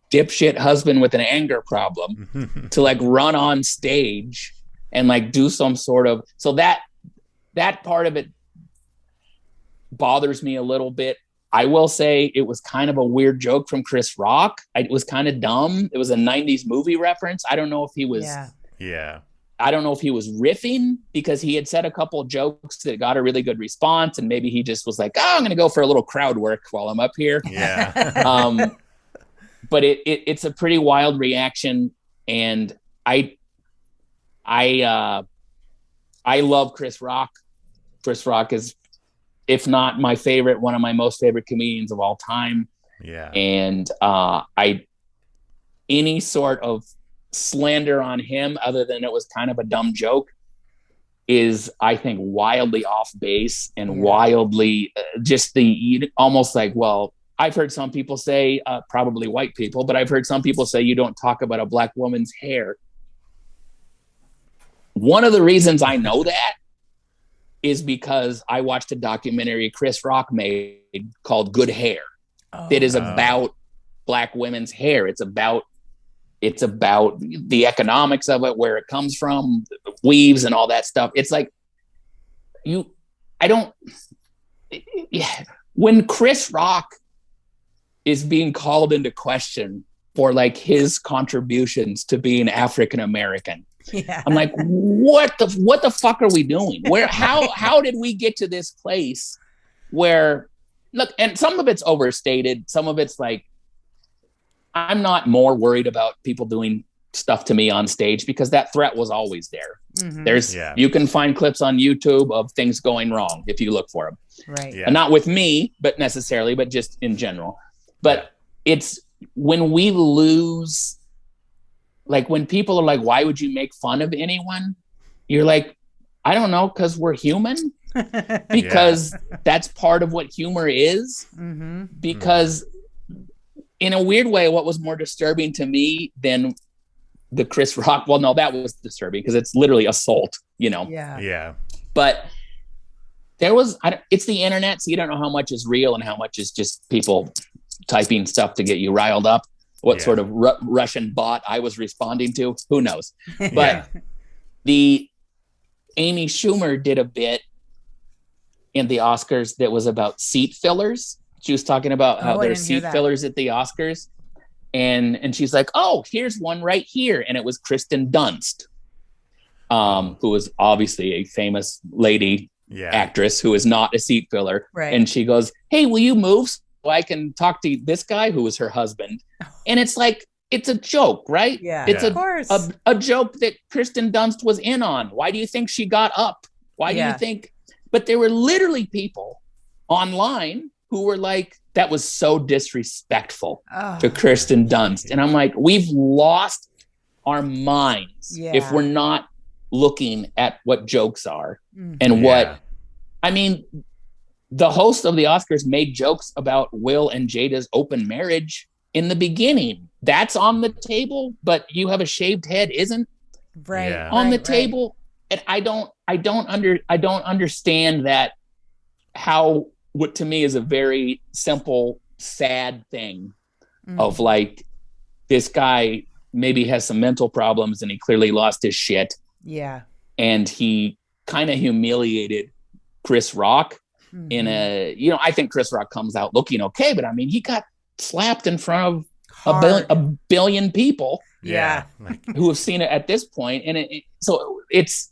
dipshit husband with an anger problem to like run on stage and like do some sort of, so that part of it bothers me a little bit. I will say it was kind of a weird joke from Chris Rock. It was kind of dumb. It was a 90s movie reference. I don't know if he was I don't know if he was riffing because he had said a couple of jokes that got a really good response, and maybe he just was like, "Oh, I'm going to go for a little crowd work while I'm up here." Yeah. But it's a pretty wild reaction, and I love Chris Rock. Chris Rock is, if not my favorite, one of my most favorite comedians of all time. Yeah. And any sort of slander on him, other than it was kind of a dumb joke, is, I think, wildly off base and wildly just almost like, well, I've heard some people say, probably white people, but I've heard some people say you don't talk about a black woman's hair. One of the reasons I know that is because I watched a documentary Chris Rock made called Good Hair. That is about black women's hair. It's about the economics of it, where it comes from, the weaves and all that stuff. It's like when Chris Rock is being called into question for like his contributions to being African American, I'm like, what the fuck are we doing? How did we get to this place where, look, and some of it's overstated, some of it's like, I'm not more worried about people doing stuff to me on stage because that threat was always there. Mm-hmm. You can find clips on YouTube of things going wrong if you look for them. Right. Yeah. And not with me, but just in general. But it's when we lose, like when people are like, why would you make fun of anyone? You're like, I don't know, because we're human. Because that's part of what humor is. Mm-hmm. Because in a weird way, what was more disturbing to me than the Chris Rock, well, no, that was disturbing because it's literally assault, Yeah. But there was, it's the internet, so you don't know how much is real and how much is just people typing stuff to get you riled up. what sort of Russian bot I was responding to. Who knows? But the Amy Schumer did a bit in the Oscars that was about seat fillers. She was talking about how there's seat fillers at the Oscars. And she's like, oh, here's one right here. And it was Kristen Dunst, who was obviously a famous lady actress who is not a seat filler. Right. And she goes, hey, will you move so I can talk to this guy who was her husband? And it's like, it's a joke, right? Yeah. It's a joke that Kristen Dunst was in on. Why do you think she got up? Why do you think? But there were literally people online who were like, that was so disrespectful to Kristen Dunst. And I'm like, we've lost our minds if we're not looking at what jokes are and what, I mean, the host of the Oscars made jokes about Will and Jada's open marriage in the beginning. That's on the table, but you have a shaved head isn't on the table. And I don't understand that, how, what to me is a very simple, sad thing of like, this guy maybe has some mental problems and he clearly lost his shit. Yeah. And he kind of humiliated Chris Rock in a, you know, I think Chris Rock comes out looking okay, but I mean, he got slapped in front of a billion people who have seen it at this point. And so it's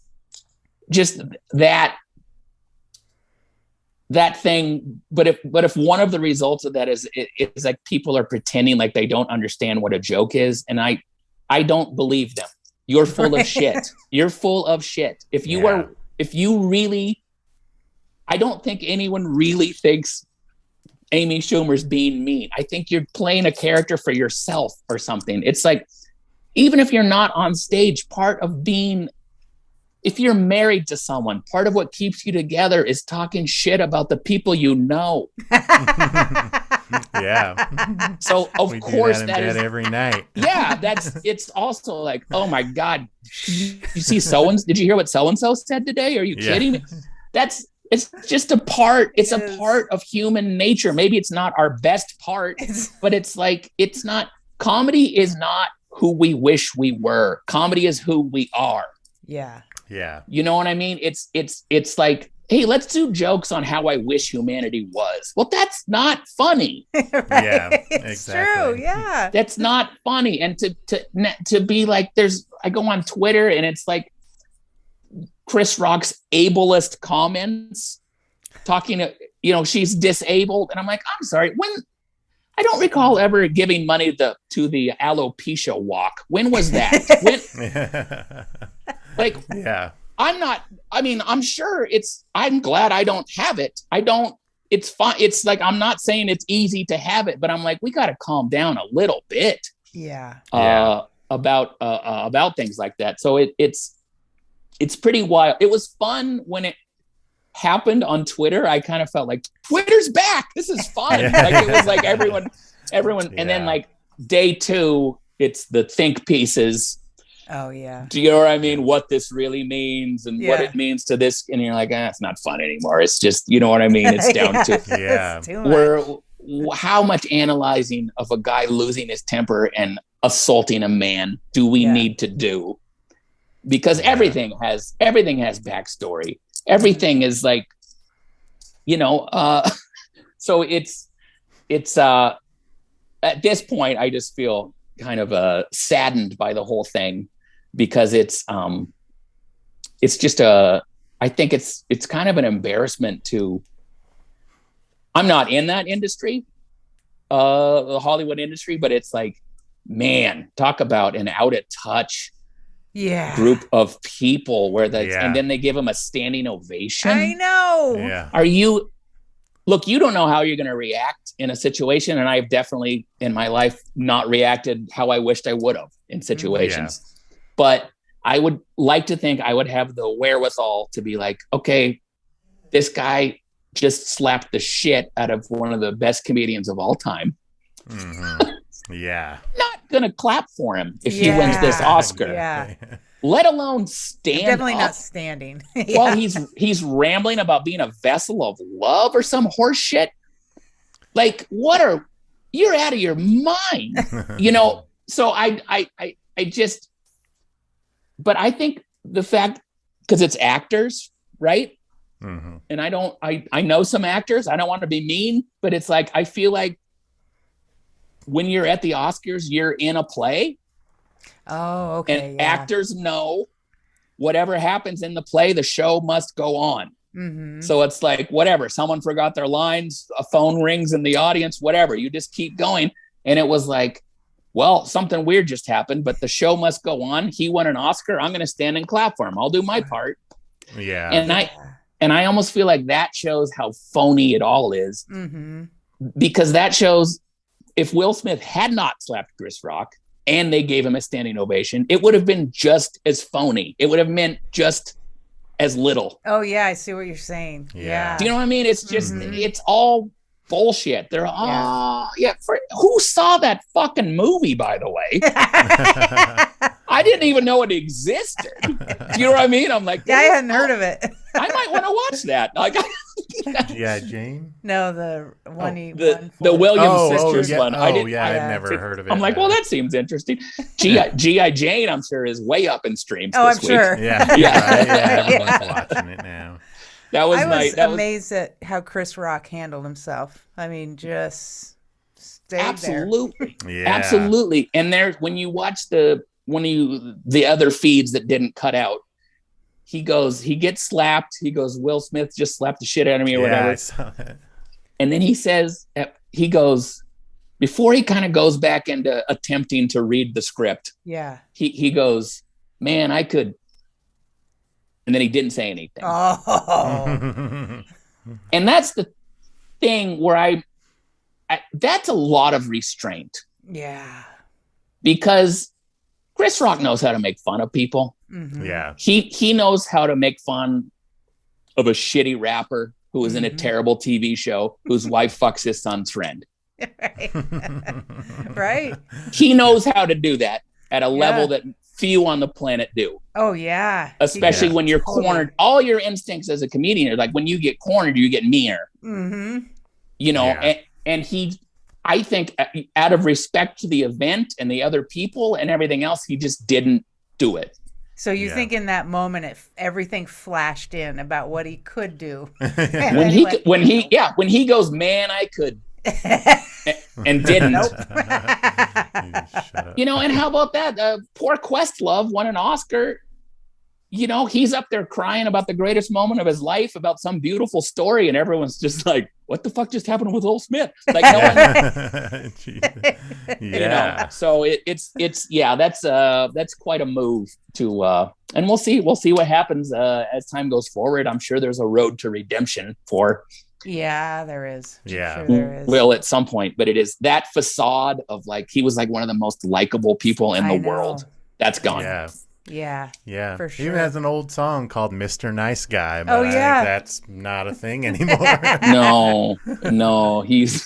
just that thing. But if one of the results of that is it's like people are pretending like they don't understand what a joke is, and I don't believe them. You're full of shit. You're full of shit. If you really, I don't think anyone really thinks Amy Schumer's being mean. I think you're playing a character for yourself or something. It's like, even if you're not on stage, part of being, if you're married to someone, part of what keeps you together is talking shit about the people you know. So of course that is every night. It's also like, oh my God, you see did you hear what so-and-so said today? Are you kidding me? It's just a part. It's a part of human nature. Maybe it's not our best part, but it's like, it's not, comedy is not who we wish we were. Comedy is who we are. Yeah. Yeah. You know what I mean? It's like, hey, let's do jokes on how I wish humanity was. Well, that's not funny. It's true. Yeah. That's not funny. And to be like, I go on Twitter and it's like Chris Rock's ableist comments talking to, you know, she's disabled. And I'm like, I'm sorry. I don't recall ever giving money to the alopecia walk. When was that? I'm sure I'm glad I don't have it. It's fine. It's like, I'm not saying it's easy to have it, but I'm like, we got to calm down a little bit. About things like that. So it's pretty wild. It was fun when it happened on Twitter. I kind of felt like Twitter's back. This is fun. Like it was like everyone, and then like day 2, it's the think pieces. Oh yeah. Do you know what I mean? What this really means and what it means to this. And you're like, it's not fun anymore. It's just, you know what I mean? It's down to how much analyzing of a guy losing his temper and assaulting a man do we need to do? Because everything has backstory. Everything is like, you know, so it's at this point, I just feel kind of saddened by the whole thing, because it's just I think it's kind of an embarrassment to, I'm not in that industry, the Hollywood industry, but it's like, man, talk about an out of touch group of people where and then they give them a standing ovation. I know. Look, you don't know how you're going to react in a situation. And I've definitely in my life not reacted how I wished I would have in situations. But I would like to think I would have the wherewithal to be like, okay, this guy just slapped the shit out of one of the best comedians of all time. Not going to clap for him if he wins this Oscar. Let alone stand definitely up not standing. while he's rambling about being a vessel of love or some horse shit. Like, you're out of your mind, So I just, but I think the fact, because it's actors, right? Mm-hmm. And I know some actors, I don't want to be mean, but it's like, I feel like when you're at the Oscars, you're in a play. Oh, okay. And actors know whatever happens in the play, the show must go on. Mm-hmm. So it's like, whatever, someone forgot their lines, a phone rings in the audience, whatever, you just keep going. And it was like, well, something weird just happened, but the show must go on. He won an Oscar. I'm going to stand and clap for him. I'll do my part. Yeah. And I almost feel like that shows how phony it all is, mm-hmm. because that shows if Will Smith had not slapped Chris Rock and they gave him a standing ovation, it would have been just as phony. It would have meant just as little. Oh yeah, I see what you're saying. Yeah. Do you know what I mean? It's just, mm-hmm. it's all bullshit. They're who saw that fucking movie, by the way? I didn't even know it existed. Do you know what I mean? I'm like, I hadn't heard of it. I might want to watch that. Like, yeah, Jane. No, the one the Williams sisters one. I've never heard of it. I'm like, well, that seems interesting. G.I. Jane, I'm sure, is way up in streams. I'm sure. Yeah, right? Yeah, I'm watching it now. I was amazed at how Chris Rock handled himself. I mean, just stayed absolutely. there. Yeah. Absolutely. And when you watch the other feeds that didn't cut out, he gets slapped. He goes, Will Smith just slapped the shit out of me or whatever. I saw that. And then he says, before he kind of goes back into attempting to read the script. Yeah. He goes, man, I could. And then he didn't say anything. Oh. And that's the thing where that's a lot of restraint. Yeah. Because Chris Rock knows how to make fun of people. Mm-hmm. Yeah. He knows how to make fun of a shitty rapper who is in a terrible TV show whose wife fucks his son's friend. Right. He knows how to do that at a level that few on the planet do. Oh yeah. Especially when you're cornered. All your instincts as a comedian are like, when you get cornered, you get meaner. Mm-hmm. And I think out of respect to the event and the other people and everything else, he just didn't do it. So you think in that moment, everything flashed in about what he could do. when he goes, man, I could, and didn't. And how about that? Poor Questlove won an Oscar. He's up there crying about the greatest moment of his life, about some beautiful story, and everyone's just like, what the fuck just happened with Will Smith? Like, no one. So that's quite a move to, and we'll see what happens as time goes forward. I'm sure there's a road to redemption for. Yeah, there is. Yeah. Sure there is. Will at some point, but it is that facade of like, he was like one of the most likable people in the world. That's gone. Yeah. Yeah. For sure. He even has an old song called Mr. Nice Guy, but I think that's not a thing anymore. No, he's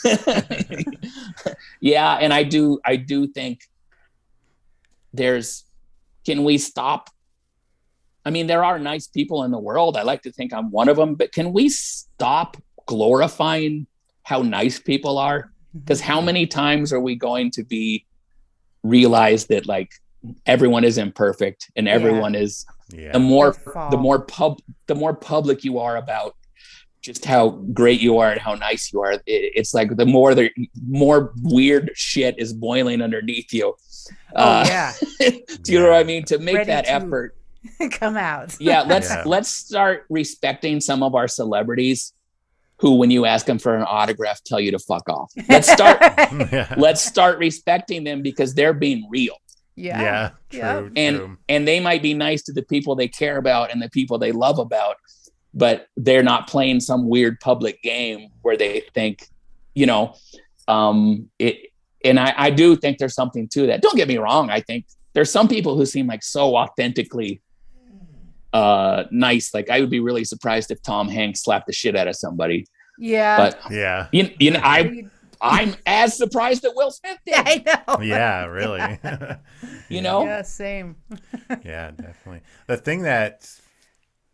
yeah, and I do think can we stop? I mean, there are nice people in the world. I like to think I'm one of them, but can we stop glorifying how nice people are? Because how many times are we going to be realized that like everyone is imperfect and everyone is the more public you are about just how great you are and how nice you are, it's like the more weird shit is boiling underneath you. Do you know what I mean? To make that effort come out. Let's start respecting some of our celebrities who, when you ask them for an autograph, tell you to fuck off. Let's start respecting them because they're being real. Yeah. True. And they might be nice to the people they care about and the people they love about, but they're not playing some weird public game where they think, and I do think there's something to that. Don't get me wrong. I think there's some people who seem like so authentically nice. Like, I would be really surprised if Tom Hanks slapped the shit out of somebody. Yeah. But I'm as surprised that Will Smith did. I know. Yeah, really. Yeah, same. Yeah, definitely. The thing that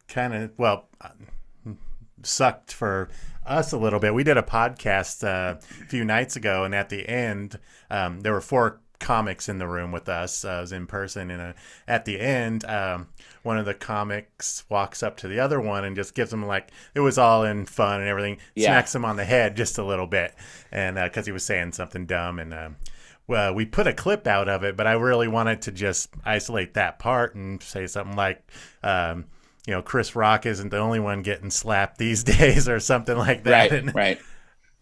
kind of, sucked for us a little bit. We did a podcast a few nights ago, and at the end, there were 4 comics in the room with us. I was in person, and at the end, one of the comics walks up to the other one and just gives him, like, it was all in fun and everything, smacks him on the head just a little bit, and because he was saying something dumb, and well, we put a clip out of it, but I really wanted to just isolate that part and say something like, Chris Rock isn't the only one getting slapped these days, or something like that. Right.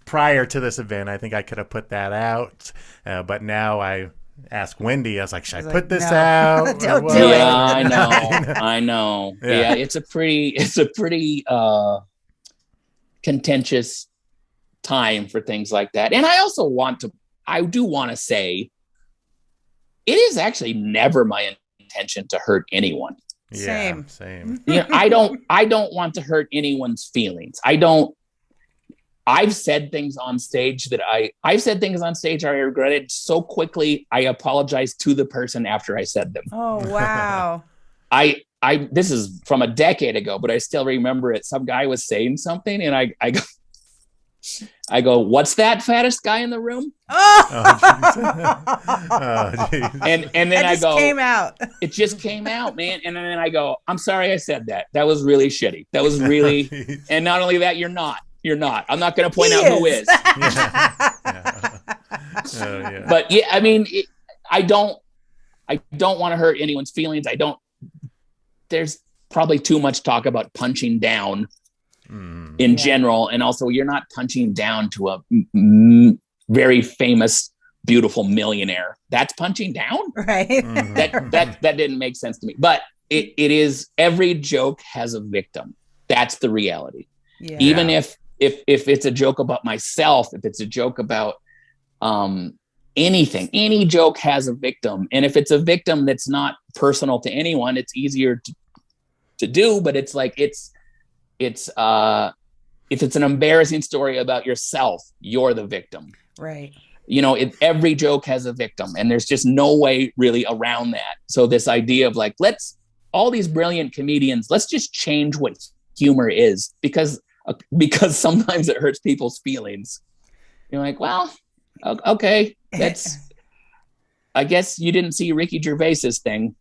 Prior to this event, I think I could have put that out, but now I asked Wendy. I was like, "Should I put this out?" Don't do it. I know. Yeah, it's a pretty contentious time for things like that. And I do want to say, it is actually never my intention to hurt anyone. Same. I don't want to hurt anyone's feelings. I've said things on stage I regretted so quickly. I apologized to the person after I said them. Oh, wow. This is from a decade ago, but I still remember it. Some guy was saying something, and I go, "What's that fattest guy in the room?" And then I go, came out. It just came out, man. And then I go, "I'm sorry I said that. That was really shitty. That was really." And not only that, you're not. I'm not going to point out who is. But yeah, I mean, I don't want to hurt anyone's feelings. There's probably too much talk about punching down in general. And also, you're not punching down to a very famous, beautiful millionaire. That's punching down. Right. That didn't make sense to me. But it is, every joke has a victim. That's the reality. Yeah. Even if it's a joke about myself, if it's a joke about anything, any joke has a victim. And if it's a victim that's not personal to anyone, it's easier to do. But it's like, if it's an embarrassing story about yourself, you're the victim. Right. Every joke has a victim, and there's just no way really around that. So this idea of like, all these brilliant comedians, let's just change what humor is, because sometimes it hurts people's feelings. You're like, well, okay, I guess you didn't see Ricky Gervais's thing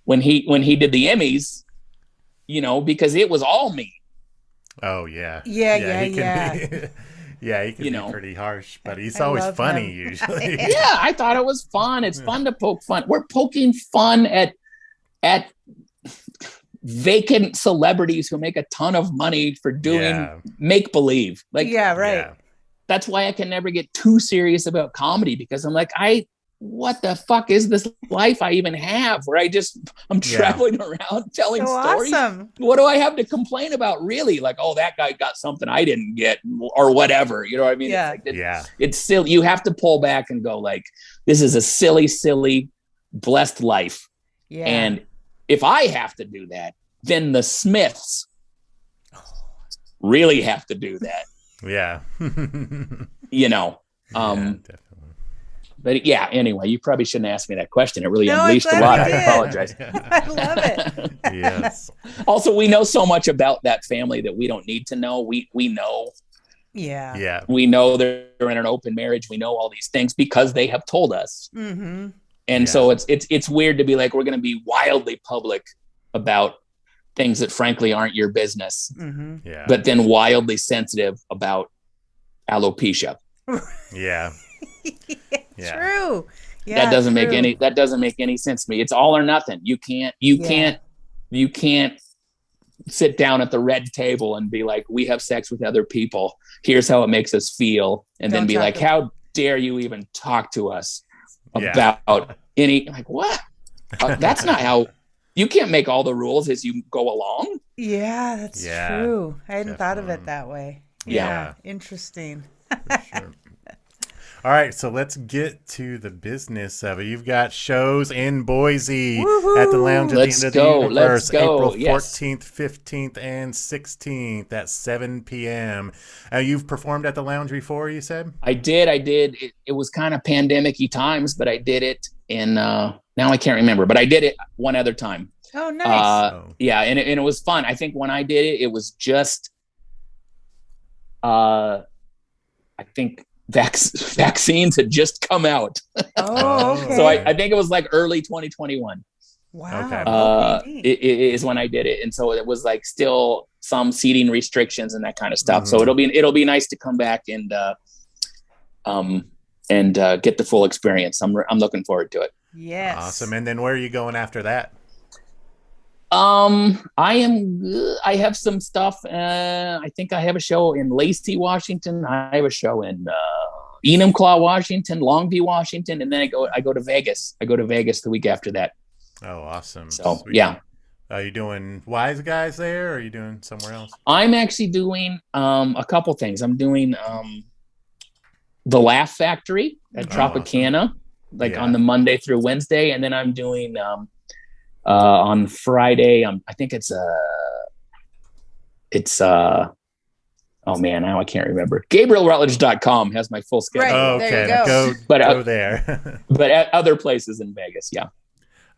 when he did the Emmys, because it was all me. Oh yeah. Yeah. He can be pretty harsh, but he's always funny usually. Yeah, I thought it was fun. It's fun to poke fun. We're poking fun at vacant celebrities who make a ton of money for doing make believe. Like, yeah, right. Yeah. That's why I can never get too serious about comedy, because I'm like, what the fuck is this life I even have, where I'm traveling around telling stories? Awesome. What do I have to complain about, really? Like, oh, that guy got something I didn't get, or whatever. You know what I mean? Yeah. It's silly. You have to pull back and go like, this is a silly, blessed life. Yeah. And if I have to do that, then the Smiths really have to do that. Yeah. Definitely. But yeah, anyway, you probably shouldn't ask me that question. It really unleashed a lot. I apologize. I love it. Yes. Also, we know so much about that family that we don't need to know. We know. Yeah. Yeah. We know they're in an open marriage. We know all these things because they have told us. Mm-hmm. And so it's weird to be like, we're going to be wildly public about things that frankly aren't your business. Mm-hmm. Yeah. But then wildly sensitive about alopecia. Yeah. True. Yeah, that doesn't make any sense to me. It's all or nothing. You can't sit down at the red table and be like, we have sex with other people. Here's how it makes us feel. And then be like, how dare you even talk to us about any, like, what? That's not how, you can't make all the rules as you go along. Yeah, that's true. I hadn't thought of it that way. Yeah. Interesting. For sure. All right, so let's get to the business of it. You've got shows in Boise at the Lounge at the End of the Universe, April 14th, 15th, and 16th at 7 p.m. You've performed at the Lounge before, you said? I did. It was kind of pandemic-y times, but I did it in, now I can't remember, but I did it one other time. Oh, nice. Yeah, and it was fun. I think when I did it, it was just I think vaccines had just come out. Oh, okay. So I think it was like early 2021. Wow. It is when I did it, and so it was like still some seating restrictions and that kind of stuff. So it'll be nice to come back and get the full experience. I'm looking forward to it. Yes. Awesome. And then where are you going after that? I have some stuff. I think I have a show in Lacey, Washington. I have a show in Enumclaw, Washington, Longview, Washington, and then I go to Vegas. I go to Vegas the week after that. Oh, awesome. So, yeah. Are you doing Wise Guys there, or are you doing somewhere else? I'm actually doing a couple things. I'm doing the Laugh Factory at Tropicana, awesome. On the Monday through Wednesday, and then I'm doing on Friday. I think it's oh man, now I can't remember. GabrielRutledge.com has my full schedule. Right, okay, there you go. Go there. But at other places in Vegas, yeah.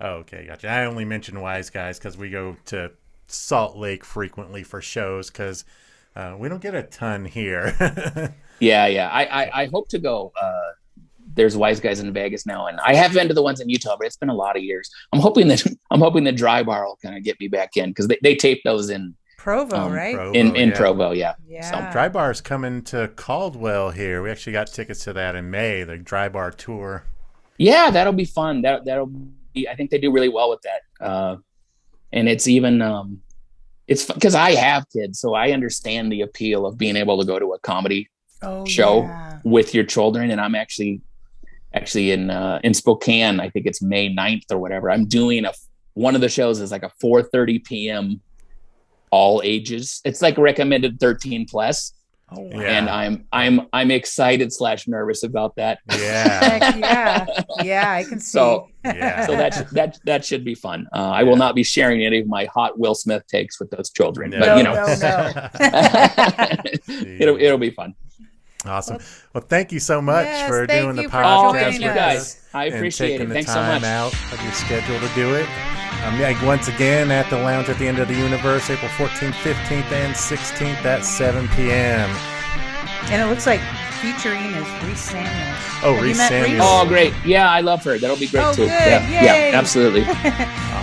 Okay, gotcha. I only mention Wise Guys because we go to Salt Lake frequently for shows because we don't get a ton here. Yeah. I hope to go. There's Wise Guys in Vegas now, and I have been to the ones in Utah, but it's been a lot of years. I'm hoping the Dry Bar will kind of get me back in because they tape those in Provo, right? In Provo, yeah. So Dry Bar's coming to Caldwell here. We actually got tickets to that in May, the Dry Bar tour. Yeah, that'll be fun. That'll be. I think they do really well with that. And it's even it's because I have kids, so I understand the appeal of being able to go to a comedy show with your children. And I'm actually in Spokane. I think it's May 9th or whatever. I'm doing one of the shows is like a 4:30 p.m. all ages. It's like recommended 13 plus. Oh, wow. And I'm excited / nervous about that. Yeah. Yeah, I can see. So that should be fun. I will not be sharing any of my hot Will Smith takes with those children, but it'll be fun. Awesome. Well, thank you so much for doing the podcast. Oh, thank you guys. I appreciate it. Thanks so much. Taking the time out of your schedule to do it. Once again, at the Lounge at the End of the Universe, April 14th, 15th, and 16th at 7 p.m. And it looks like featuring is Reese Samuels. Oh, Reese Samuels. Oh, great. Yeah, I love her. That'll be great, too. Good. Yeah, absolutely.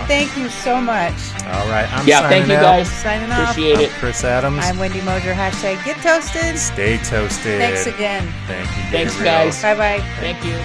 Thank you so much. All right. Thank you, guys. Signing off. Appreciate it. Chris Adams. I'm Wendy Moser. #GetToasted. Stay toasted. Thanks again. Thank you, Gabriel. Thanks, guys. Bye-bye. Thank you.